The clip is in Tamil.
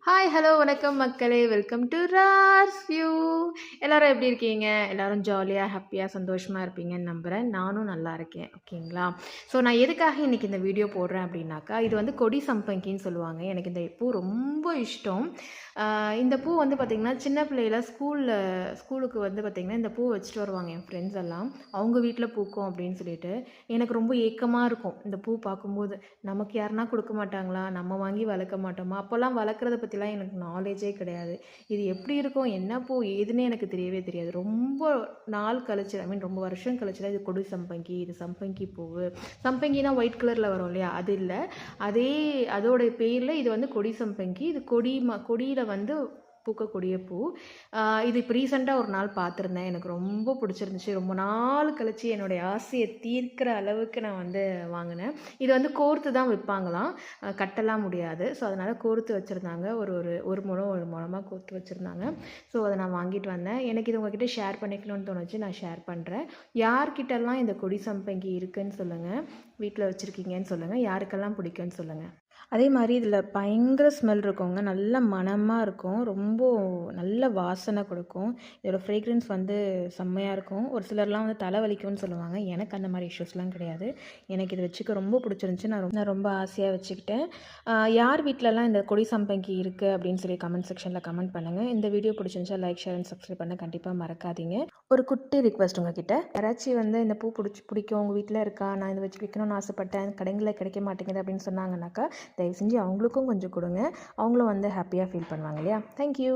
ஹாய் ஹலோ வணக்கம் மக்களே, வெல்கம் டு ரார்ஸ் வியூ. எல்லாரும் எப்படி இருக்கீங்க? எல்லாரும் ஜாலியாக ஹாப்பியாக சந்தோஷமாக இருப்பீங்கன்னு நம்புகிறேன். நானும் நல்லா இருக்கேன். ஓகேங்களா? ஸோ நான் எதுக்காக இன்றைக்கி இந்த வீடியோ போடுறேன் அப்படின்னாக்கா, இது வந்து கொடி சம்பங்கின்னு சொல்லுவாங்க. எனக்கு இந்த பூ ரொம்ப இஷ்டம். இந்த பூ வந்து பார்த்திங்கன்னா சின்ன பிள்ளையில ஸ்கூலுக்கு வந்து பார்த்திங்கன்னா இந்த பூ வச்சுட்டு வருவாங்க என் ஃப்ரெண்ட்ஸ் எல்லாம். அவங்க வீட்டில் பூக்கும் அப்படின்னு சொல்லிட்டு எனக்கு ரொம்ப ஏக்கமாக இருக்கும் இந்த பூ பார்க்கும்போது. நமக்கு யாருன்னா கொடுக்க மாட்டாங்களா? நம்ம வாங்கி வளர்க்க மாட்டோமா? அப்போல்லாம் வளர்க்குறத பற்றிலாம் எனக்கு நாலேஜே கிடையாது. இது எப்படி இருக்கும், என்ன பூ ஏதுன்னே எனக்கு தெரியவே தெரியாது. ரொம்ப நாள் கழிச்சு, ரொம்ப வருஷம் கழிச்சு தான் இது கொடி சம்பங்கி, இது சம்பங்கி பூவு. சம்பங்கினா ஒயிட் கலரில் வரும் இல்லையா, அது இல்லை. அதோடைய பேரில் இது வந்து கொடி சம்பங்கி. இது கொடியில் வந்து பூக்கக்கூடிய பூ. இது இப்போ ரீசெண்டாக ஒரு நாள் பார்த்துருந்தேன். எனக்கு ரொம்ப பிடிச்சிருந்துச்சு. ரொம்ப நாள் கழிச்சு என்னுடைய ஆசையை தீர்க்கிற அளவுக்கு நான் வந்து வாங்கினேன். இது வந்து கோர்த்து தான் விற்பாங்களாம், கட்டலாம் முடியாது. ஸோ அதனால் கோர்த்து வச்சுருந்தாங்க. ஒரு முழமாக கோர்த்து வச்சுருந்தாங்க. ஸோ அதை நான் வாங்கிட்டு வந்தேன். எனக்கு இது உங்ககிட்ட ஷேர் பண்ணிக்கணும்னு தோணுச்சு, நான் ஷேர் பண்ணுறேன். யார்கிட்டலாம் இந்த கொடி சம்பங்கி இருக்குதுன்னு சொல்லுங்கள், வீட்டில் வச்சுருக்கீங்கன்னு சொல்லுங்கள், யாருக்கெல்லாம் பிடிக்கும்னு சொல்லுங்கள். அதே மாதிரி இதில் பயங்கர ஸ்மெல் இருக்குங்க. நல்ல மணமாக இருக்கும். ரொம்ப நல்ல வாசனை கொடுக்கும். இதோட ஃப்ரேக்ரன்ஸ் வந்து செம்மையாக இருக்கும். ஒரு சிலர்லாம் வந்து தலை வலிக்கும்னு சொல்லுவாங்க. எனக்கு அந்த மாதிரி இஷ்யூஸ்லாம் கிடையாது. எனக்கு இது வச்சுக்க ரொம்ப பிடிச்சிருந்துச்சி. நான் ரொம்ப ஆசையாக வச்சுக்கிட்டேன். யார் வீட்டிலலாம் இந்த கொடி சம்பங்கி இருக்குது அப்படின்னு சொல்லி கமெண்ட் செக்ஷனில் கமெண்ட் பண்ணுங்கள். இந்த வீடியோ பிடிச்சிருந்துச்சா லைக், ஷேர் அண்ட் சப்ஸ்கிரைப் பண்ண கண்டிப்பாக மறக்காதீங்க. ஒரு குட்டி ரிக்வெஸ்ட் உங்ககிட்ட, யாராச்சும் வந்து இந்த பூ பிடிக்கும், உங்கள் வீட்டில் இருக்கா, நான் இதை வச்சு விற்கணும்னு ஆசைப்பட்டேன், கடைகளில் கிடைக்க மாட்டேங்குது அப்படின்னு சொன்னாங்கன்னாக்கா தயவு செஞ்சு அவங்களுக்கும் கொஞ்சம் கொடுங்க. அவங்களும் வந்து ஹாப்பியாக ஃபீல் பண்ணுவாங்க இல்லையா? தேங்க்யூ.